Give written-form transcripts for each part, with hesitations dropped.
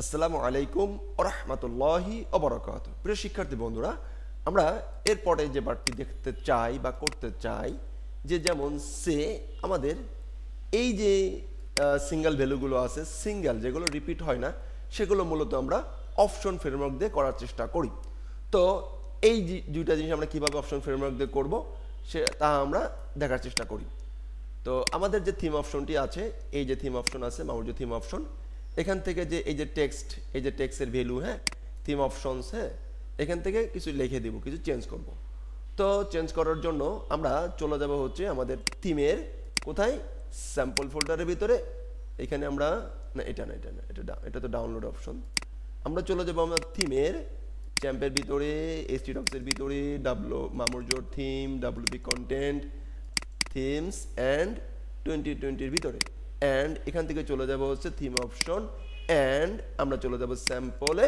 আসসালামু আলাইকুম ওয়া রাহমাতুল্লাহি ওয়া বারাকাতুহু। প্রিয় শিক্ষার্থী বন্ধুরা, আমরা এরপরে যে পার্টটি দেখতে চাই বা করতে চাই যে যেমন সে আমাদের এই যে সিঙ্গেল ভ্যালুগুলো আছে, সিঙ্গেল যেগুলো রিপিট হয় না, সেগুলো মূলত আমরা অপশন ফ্রেমওয়ার্ক দিয়ে করার চেষ্টা করি। তো এই দুইটা জিনিস আমরা কিভাবে অপশন ফ্রেমওয়ার্ক দিয়ে করব তা আমরা দেখার চেষ্টা করি। তো আমাদের যে থিম অপশনটি আছে, এই যে থিম অপশন আছে, মামুরজর থিম অপশন, এখান থেকে যে এই যে টেক্সটের ভ্যালু, হ্যাঁ, থিম অপশনস, হ্যাঁ, এখান থেকে কিছু লিখে দিব, কিছু চেঞ্জ করব। তো চেঞ্জ করার জন্য আমরা চলে যাব হচ্ছে আমাদের থিমের কোথায়, স্যাম্পল ফোল্ডারের ভিতরে। এখানে আমরা না, এটা তো ডাউনলোড অপশন। আমরা চলে যাব আমরা থিমের চ্যাম্পের ভিতরে, এসটিডক্সের ভিতরে, মামুরজর theme, WP content, themes and 2020-এর ভিতরে, অ্যান্ড এখান থেকে চলে যাব হচ্ছে থিম অপশন, অ্যান্ড আমরা চলে যাব স্যাম্পলে,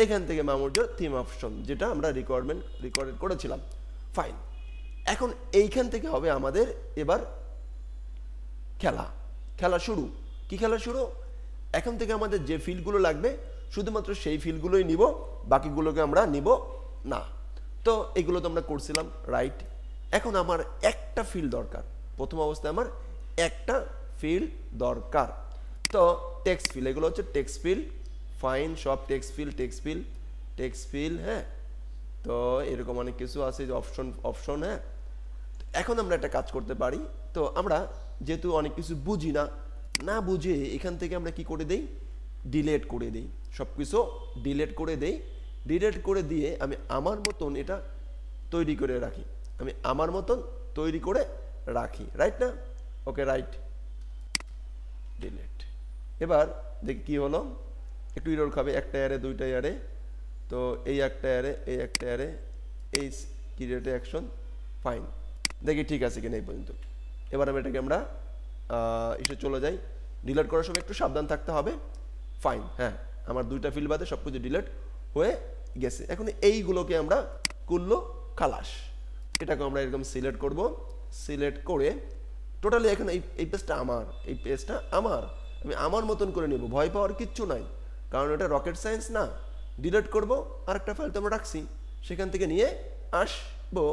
এখান থেকে মামুরজর থিম অপশন, যেটা আমরা রেকর্ড করেছিলাম। ফাইন, এখন এইখান থেকে হবে আমাদের এবার খেলা শুরু। কি খেলা শুরু? এখন থেকে আমাদের যে ফিল্ডগুলো লাগবে শুধুমাত্র সেই ফিল্ডগুলোই নিব, বাকিগুলোকে আমরা নিব না। তো এগুলো তো আমরা করছিলাম, রাইট। এখন আমার একটা ফিল্ড দরকার, প্রথম অবস্থায় আমার একটা ফিল্ড দরকার। তো টেক্সট ফিল্ড, এগুলো হচ্ছে টেক্সট ফিল্ড। ফাইন, সব টেক্সট ফিল্ড, হ্যাঁ। তো এরকম অনেক কিছু আছে, যে অপশন, হ্যাঁ। এখন আমরা একটা কাজ করতে পারি। তো আমরা যেহেতু অনেক কিছু বুঝি না বুঝে এখান থেকে আমরা কি করে দেই, ডিলেট করে দেই, সব কিছু ডিলেট করে দিয়ে আমি আমার মতন এটা তৈরি করে রাখি, রাইট না? ওকে, রাইট, ডিলেট। এবার দেখি কি হলো, একটু এরর খাবে, একটা এরে, দুইটা এরে। তো এই একটা এরে, এই ক্রিয়েট অ্যাকশন, ফাইন, দেখি ঠিক আছে কিনা এই পর্যন্ত। এবার আমরা এসে চলে যাই। ডিলেট করার সময় একটু সাবধান থাকতে হবে। ফাইন, হ্যাঁ, আমার দুইটা ফিল্ড বাদে সব কিছু ডিলেট হয়ে গেছে। এখন এইগুলোকে আমরা করলো খালাস। এটাকে আমরা এরকম সিলেক্ট করব, সিলেক্ট করে টোটালি এখন এই পেজটা আমার, আমি আমার মতন করে নেব, ভয় পাওয়ার কিচ্ছু নাই, কারণ এটা রকেট সায়েন্স না। ডিলেট করব, আরেকটা ফাইল তো আমরা রাখছি, সেখান থেকে নিয়ে আসবো,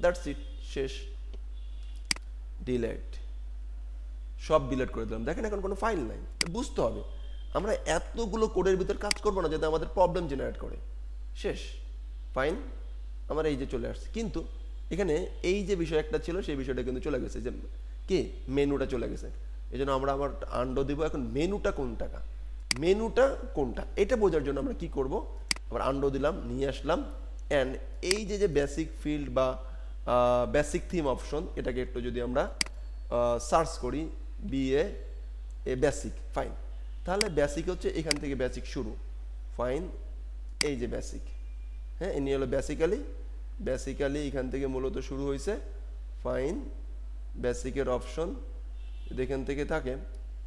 দ্যাটস ইট, শেষ। ডিলেট, সব ডিলেট করে দিলাম। দেখেন এখন কোনো ফাইল নাই। বুঝতে হবে আমরা এতগুলো কোডের ভিতর কাজ করবো না যাতে আমাদের প্রবলেম জেনারেট করে। শেষ, ফাইন, আমার এই যে চলে আসছে। কিন্তু এখানে এই যে বিষয় একটা ছিল, সেই বিষয়টা কিন্তু চলে গেছে, যে কি মেনুটা চলে গেছে। এই জন্য আমরা আবার আন্ডো দিব। এখন মেনুটা কোনটা এটা বোঝার জন্য আমরা কি করব, আবার আন্ডো দিলাম, নিয়ে আসলাম, অ্যান্ড এই যে বেসিক ফিল্ড বা বেসিক থিম অপশন, এটাকে একটু যদি আমরা সার্চ করি, বেসিক, ফাইন, তাহলে বেসিক হচ্ছে এখান থেকে বেসিক শুরু। ফাইন, এই যে বেসিক, হ্যাঁ, ইনি হলো বেসিক্যালি এখান থেকে মূলত শুরু হয়েছে। ফাইন, বেসিকের অপশন যদি এখান থেকে থাকে,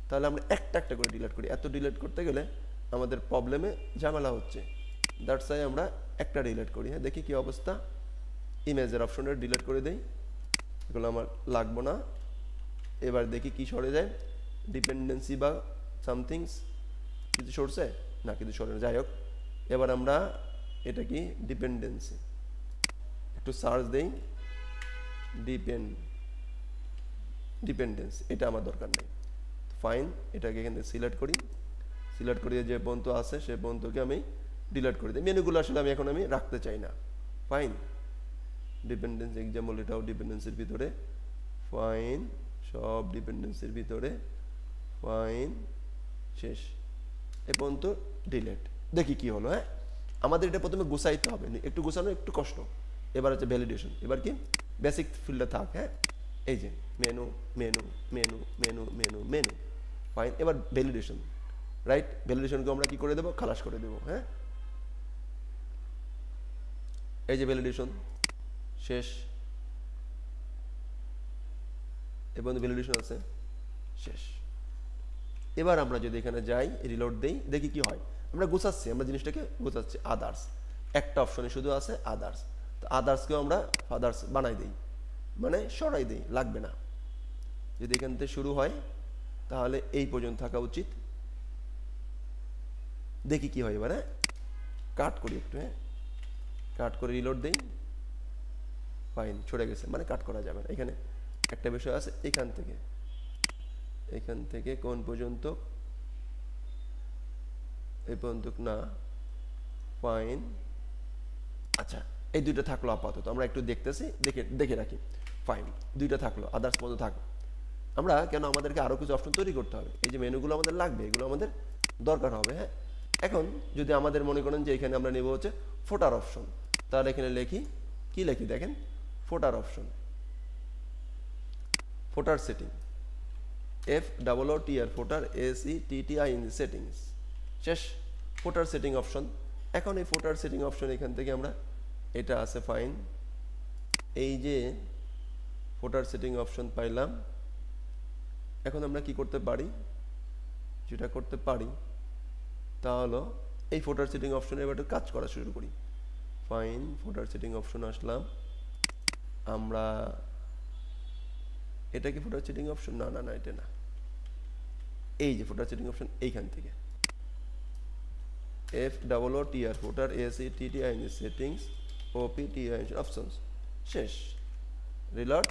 তাহলে আমরা একটা করে ডিলিট করি। এত ডিলিট করতে গেলে আমাদের প্রবলেমে ঝামেলা হচ্ছে, দ্যাটস ওয়াই আমরা একটা ডিলিট করি। হ্যাঁ, দেখি কি অবস্থা। ইমেজের অপশনটা ডিলিট করে দেই, এগুলো আমার লাগবো না। এবার দেখি কি সরে যায়, ডিপেন্ডেন্সি বা সামথিংস কিছু সরছে না, কিছু সরে না, যাই হোক। এবার আমরা এটা কি ডিপেন্ডেন্সি, একটু সার্চ দেই, ডিপেন্ডেন্সি, এটা আমার দরকার নেই। ফাইন, এটাকে এখান থেকে সিলেক্ট করি, যে পর্যন্ত আছে সে পর্যন্তকে আমি ডিলিট করে দিই। মেনুগুলো আসলে এখন আমি রাখতে চাই না। ফাইন, ডিপেন্ডেন্সি এক্সাম্পল, এটাও ডিপেন্ডেন্সির ভিতরে। ফাইন, সব ডিপেন্ডেন্সির ভিতরে। ফাইন, শেষ, এ পর্যন্ত ডিলেট। দেখি কি হলো। হ্যাঁ, আমাদের এটা প্রথমে গুছাইতে হবে, একটু গুছানো একটু কষ্ট। এবার হচ্ছে ভ্যালিডেশন। এবার কি বেসিক ফিল্ডে থাক, হ্যাঁ, এই যে মেনু। ফাইন, এবার ভ্যালিডেশন, রাইট। ভ্যালিডেশনকে আমরা কি করে দেবো, খালাস করে দেবো। হ্যাঁ, এই যে ভ্যালিডেশন, শেষ, এবং ভ্যালিডেশন আছে, শেষ। এবার আমরা যদি এখানে যাই, রিলোড দেই, দেখি কি হয়। আমরা জিনিসটাকে গোছাচ্ছি। আদার্স, একটা অপশনে শুধু আছে আদার্স। তো আদার্সকেও আমরা আদার্স বানাই দেই, মানে সরাই দেই, লাগবে না। যদি এখান থেকে শুরু হয় তাহলে এই পর্যন্ত থাকা উচিত। দেখি কি হয় এবারে, কাট করি একটু, হ্যাঁ কাট করে রিলোড দেই, ফাইন সরে গেছে, মানে কাট করা যাবে না। এখানে একটা বিষয় আছে, এখান থেকে কোন পর্যন্ত, এই পর্যন্ত না, ফাইন। আচ্ছা এই দুইটা থাকলো আপাতত, আমরা একটু দেখতেছি, দেখে রাখি, ফাইন দুইটা থাকলো, আদার্স পর্যন্ত থাকলো। আমরা কেন আমাদেরকে আরও কিছু অপশন তৈরি করতে হবে, এই যে মেনুগুলো আমাদের লাগবে, এগুলো আমাদের দরকার হবে। হ্যাঁ এখন যদি আমাদের মনে করেন যে এখানে আমরা নেব হচ্ছে ফোটার অপশন, তাহলে এখানে লিখি, কি লিখি দেখেন, ফোটার অপশন, ফোটার সেটিং, FOOTR ফোটার SETTING সেটিংস, শেষ, ফোটার সেটিং অপশন। এখন এই ফোটার সেটিং অপশন এখান থেকে আমরা, এটা আছে ফাইন, এই যে ফোটার সেটিং অপশন পাইলাম। এখন আমরা কি করতে পারি, যেটা করতে পারি তা হলো এই ফোটার সেটিং অপশনে এবার কাজ করা শুরু করি। ফাইন ফোটার সেটিং অপশন আসলাম, আমরা এটা কি ফোটার সেটিং অপশন, না না না এটা না, এই যে ফোটার সেটিং অপশন এইখান থেকে FOOTR ফোটার SETTING সেটিংস OPTIN অপশনস, শেষ, রিলোড,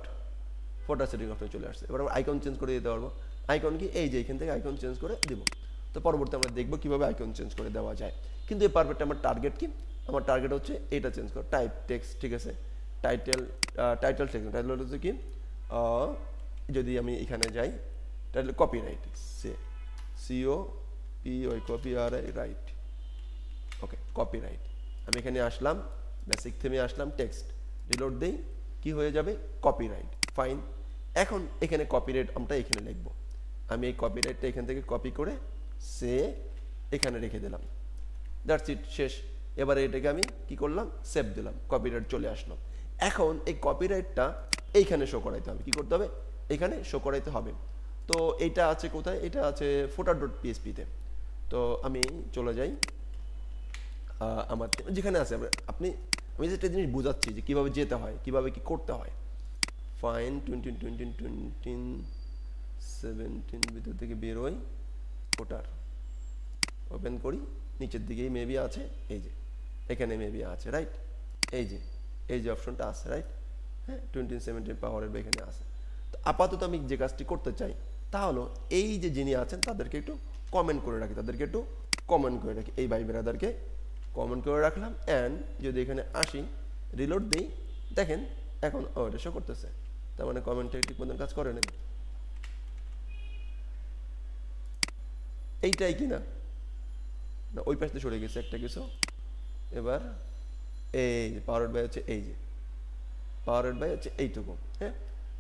ফোটার সেটিং অপশন চলে আসছে। এবার আমরা আইকন চেঞ্জ করে দিতে পারবো। আইকন কি, এই যে এখান থেকে আইকন চেঞ্জ করে দিব। তো পরবর্তী আমরা দেখবো কিভাবে আইকন চেঞ্জ করে দেওয়া যায়। কিন্তু এই পারফেক্ট আমার টার্গেট কি, আমার টার্গেট হচ্ছে এটা চেঞ্জ করা, টাইপ টেক্সট, ঠিক আছে, টাইটেল টেক্সট, টাইটেল হচ্ছে কি, যদি আমি এখানে যাই, টাইটেল কপিরাইট, COPY কপিআরআই রাইট, ওকে কপিরাইট। আমি এখানে আসলাম, বেসিক থেমে আসলাম, টেক্সট রিলোড দেই, কি হয়ে যাবে, কপিরাইট, ফাইন। এখন এখানে কপিরাইট আমরা এখানে লিখব, আমি এই কপিরাইটটা এখান থেকে কপি করে এখানে রেখে দিলাম, দ্যাটস ইট, শেষ। এবারে এটাকে আমি কি করলাম, সেভ দিলাম, কপিরাইট চলে আসলো। এখন এই কপিরাইটটা এইখানে শো করাইতে হবে, কি করতে হবে, এখানে শো করাইতে হবে। তো এইটা আছে কোথায়, এটা আছে footer.php তে। তো আমি চলে যাই আমার যেখানে আছে, আমি যেটা জিনিস বোঝাচ্ছি যে কীভাবে যেতে হয়, কীভাবে কি করতে হয়। ফাইন 17 ভিতর থেকে বেরোই, ফোটার ওপেন করি, নিচের দিকেই মেবি আছে, এই যে এখানে মেবি আছে, রাইট, এই যে অপশনটা আছে, রাইট, হ্যাঁ 2017 পাওয়ারের এখানে আছে। তো আপাতত আমি যে কাজটি করতে চাই তা হলো, এই যে যিনি আছেন তাদেরকে একটু কমেন্ট করে রাখি, এই ভাই ব্রাদারকে কমেন্ট করে রাখলাম। অ্যান্ড যদি এখানে আসি, রিলোড দিই, দেখেন এখন এটা শো করতেছে, তার মানে কমেন্টে ঠিক মতন কাজ করে নেই, এইটাই কি না, ওই পাশে সরে গেছে একটা কিছু। এবার এই যে পাওয়ার বাই হচ্ছে, এই যে পাওয়ার বাই হচ্ছে এইটুকু, হ্যাঁ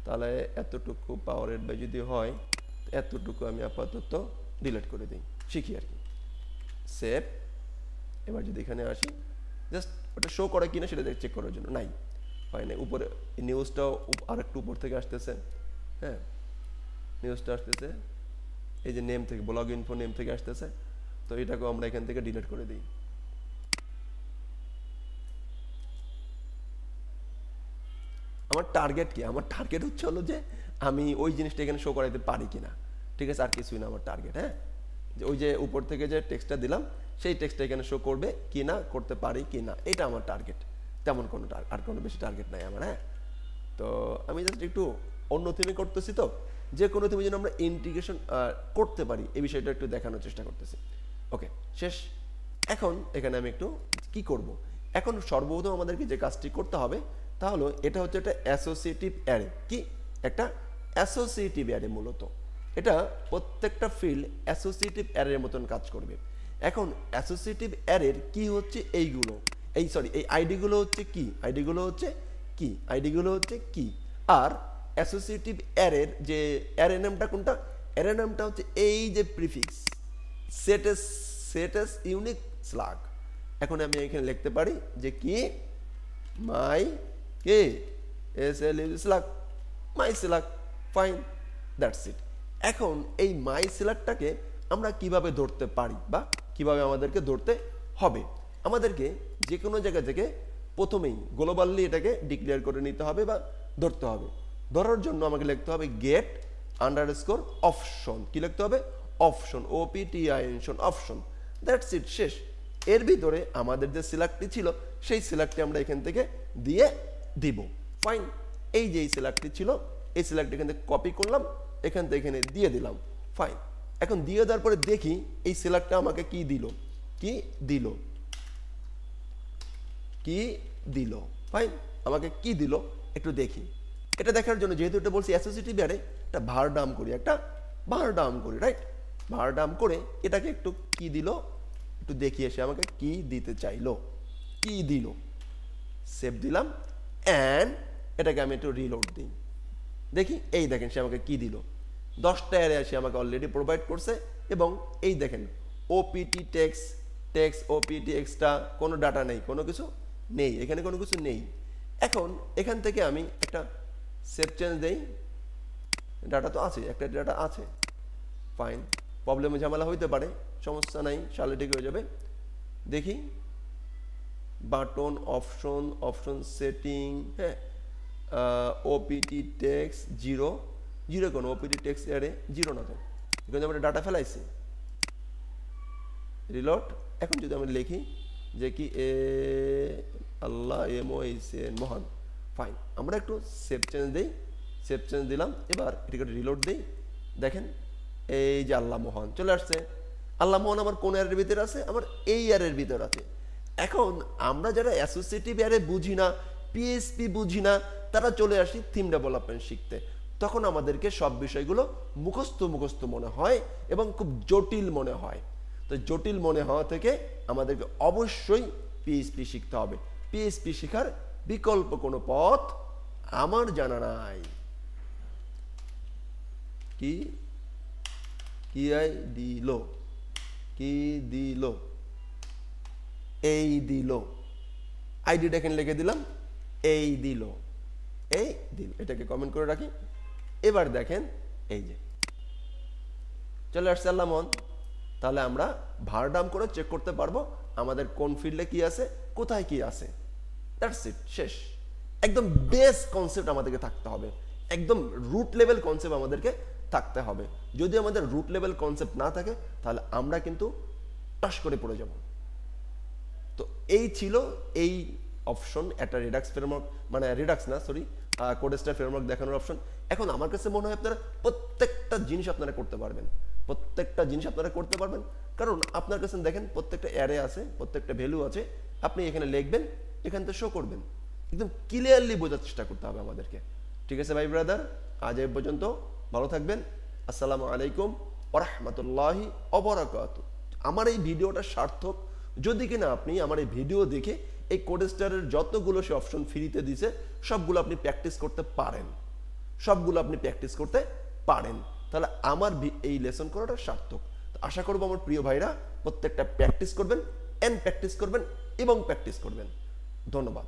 তাহলে এতটুকু পাওয়ার বাই যদি হয়, এতটুকু আমি আপাতত ডিলিট করে দিই, শিখি আর কি, সেভ। এবার যদি এখানে আসি, জাস্ট ওটা শো করে কিনা সেটা চেক করার জন্য, নাই হয় না, উপরে নিউজটাও আর একটু উপর থেকে আসতেছে, হ্যাঁ নিউজটা আসতেছে এই যে নেম থেকে, ব্লগ ইনফো নেম থেকে আসতেছে। তো এটাকেও আমরা এখান থেকে ডিলিট করে দিই। আমার টার্গেট কি, আমার টার্গেট হচ্ছে হলো যে আমি ওই জিনিসটা এখানে শো করাইতে পারি কিনা, ঠিক আছে, আর কিছুই না আমার টার্গেট। হ্যাঁ যে ওই যে উপর থেকে যে টেক্সটটা দিলাম, সেই টেক্সটটা এখানে শো করবে কি না, করতে পারি কি না, এটা আমার টার্গেট, তেমন কোনো আর কোনো বেশি টার্গেট নাই আমার। হ্যাঁ তো আমি জাস্ট একটু অন্য থিমে করতেছি, তো যে কোনো থিমে যেন আমরা ইন্টিগ্রেশন করতে পারি এই বিষয়টা একটু দেখানোর চেষ্টা করতেছি। ওকে শেষ। এখন এখানে আমি একটু কি করব, এখন সর্বপ্রথম আমাদেরকে যে কাজটি করতে হবে তাহলে এটা হচ্ছে একটা অ্যাসোসিয়েটিভ অ্যারে। কি একটা অ্যাসোসিয়েটিভ অ্যারে, মূলত এটা প্রত্যেকটা ফিল্ড অ্যাসোসিয়েটিভ অ্যারের মতন কাজ করবে। এখন অ্যাসোসিয়েটিভ অ্যারের কি হচ্ছে, এইগুলো এই আইডিগুলো হচ্ছে কি, আইডিগুলো হচ্ছে কি, আর অ্যাসোসিয়েটিভ অ্যারের যে অ্যারে নামটা কোনটা, অ্যারে নামটা হচ্ছে এই যে প্রিফিক্স সেটাস ইউনিক স্লাগ। এখন আমি এখানে লিখতে পারি যে কি মাই কে slug, my slug, fine, that's it. এখন এই মাই স্লাগটাকে আমরা কিভাবে ধরতে পারি বা কিভাবে আমাদেরকে ধরতে হবে, আমাদেরকে যে কোনো জায়গা থেকে প্রথমেই গ্লোবালি এটাকে ডিক্লেয়ার করে নিতে হবে বা ধরতে হবে। ধরার জন্য আমাকে লিখতে হবে গেট আন্ডারস্কোর অপশন, কি লিখতে হবে, option, OPTIN option, that's it, শেষ। এর ভিতরে আমাদের যে সিলেক্টটি ছিল সেই সিলেক্টটি আমরা এখান থেকে দিয়ে দিব। ফাইন, এই যে এই সিলেক্টটি ছিল এই সিলেক্টটি এখান থেকে কপি করলাম, এখান থেকে এখানে দিয়ে দিলাম। ফাইন, এখন দিয়ে দেওয়ার পরে দেখি এই সিলেক্টটা আমাকে কি দিল, কি দিল, কি দিল। ফাইন, আমাকে কি দিল একটু দেখি। এটা দেখার জন্য যেহেতু এটা বলছি অ্যাসোসিয়েটিভ অ্যারে, একটা ভার ডাম করি, একটা ভার ডাম করি, রাইট? ভার ডাম করে এটাকে একটু কি দিল একটু দেখি, এসে আমাকে কি দিতে চাইলো, কি দিল। সেভ দিলাম অ্যান্ড এটাকে আমি একটু রিলোড দিই, দেখি। এই দেখেন সে আমাকে কি দিল, 10টা অ্যারে সে আমাকে অলরেডি প্রোভাইড করছে। এবং এই দেখেন OPT text, text OPT extra, কোনো ডাটা নেই, কোনো কিছু নেই, এখানে কোনো কিছু নেই। এখন এখান থেকে আমি একটা সেভ চেঞ্জ দেই, ডাটা তো আছে, একটা ডাটা আছে। ফাইন, প্রবলেমে ঝামেলা হইতে পারে, সমস্যা নাই, সালে ঠিক হয়ে যাবে। দেখি বাটন, অপশন, অপশন সেটিং, হ্যাঁ, ওপিটি টেক্সট 0, 0 কোনো ওপিটি টেক্সট অ্যারে 0 না, তো এখানে আমরা ডাটা ফেলাইছি। রিলোড। এখন যদি আমি লিখি যে কি আল্লাহ মহান, ফাইন, আমরা একটু সেভ চেঞ্জ দিই, সেভ চেঞ্জ দিলাম। এবার এটাকে রিলোড দিই, দেখেন এই যে আল্লাহ মহান চলে আসছে। আল্লাহ মহান আমার কোন অ্যারের ভিতরে আছে, আমার এই অ্যারের ভিতরে আছে। এখন আমরা যারা অ্যাসোসিয়েটিভ অ্যারে বুঝি না, পিএইচপি বুঝি না, তারা চলে আসি থিম ডেভেলপমেন্ট শিখতে। তখন আমাদেরকে সব বিষয়গুলো মুখস্থ মনে হয় এবং খুব জটিল মনে হয়। তো জটিল মনে হওয়া থেকে আমাদেরকে অবশ্যই পিএইচপি শিখতে হবে। পিএইচপি শেখার বিকল্প কোনো পথ আমার জানা নাই। কি কি দিল, কি দিল, এই দিল, আইডিটা এখানে লিখে দিলাম, এই দিল, এই দিল, এটাকে কমেন্ট করে রাখি। এবার দেখেন এই যে চলে আসছে আল্লাহ মন। তাহলে আমরা ভার ডাম করে চেক করতে পারবো আমাদের কোন ফিল্ডে কি আছে, কোথায় কি আছে। দ্যাটস ইট, শেষ। একদম বেস কনসেপ্ট আমাদেরকে থাকতে হবে, একদম রুট লেভেল কনসেপ্ট আমাদেরকে থাকতে হবে। যদি আমাদের রুট লেভেল কনসেপ্ট না থাকে তাহলে আমরা কিন্তু টাস করে পড়ে যাব। তো এই ছিল এই অপশন, একটা রিডাক্স ফ্রেমওয়ার্ক, মানে রিডাক্স না সরি, কোডেস্টার ফ্রেমওয়ার্ক দেখানোর অপশন। এখন আমার কাছে মনে হয় আপনারা প্রত্যেকটা জিনিস আপনারা করতে পারবেন, প্রত্যেকটা জিনিস আপনারা করতে পারবেন। কারণ আপনার কাছে দেখেন প্রত্যেকটা অ্যারে আছে, প্রত্যেকটা ভ্যালু আছে, আপনি এখানে লিখবেন, এখান থেকে শো করবেন। একদম ক্লিয়ারলি বোঝার চেষ্টা করতে হবে আমাদেরকে। ঠিক আছে ভাই ব্রাদার, আজ এই পর্যন্ত, ভালো থাকবেন। আসসালামু আলাইকুম ওয়া রাহমাতুল্লাহি ওয়া বারাকাতুহু। আমার এই ভিডিওটা সার্থক যদি কিনা আপনি আমার এই ভিডিও দেখে এই কোডেস্টারের যতগুলো সে অপশন ফ্রিতে দিছে সবগুলো আপনি প্র্যাকটিস করতে পারেন, সবগুলো আপনি প্র্যাকটিস করতে পারেন, তাহলে আমার এই লেসন করাটা সার্থক। আশা করব আমার প্রিয় ভাইরা প্রত্যেকটা প্র্যাকটিস করবেন, প্র্যাকটিস করবেন এবং প্র্যাকটিস করবেন। ধন্যবাদ।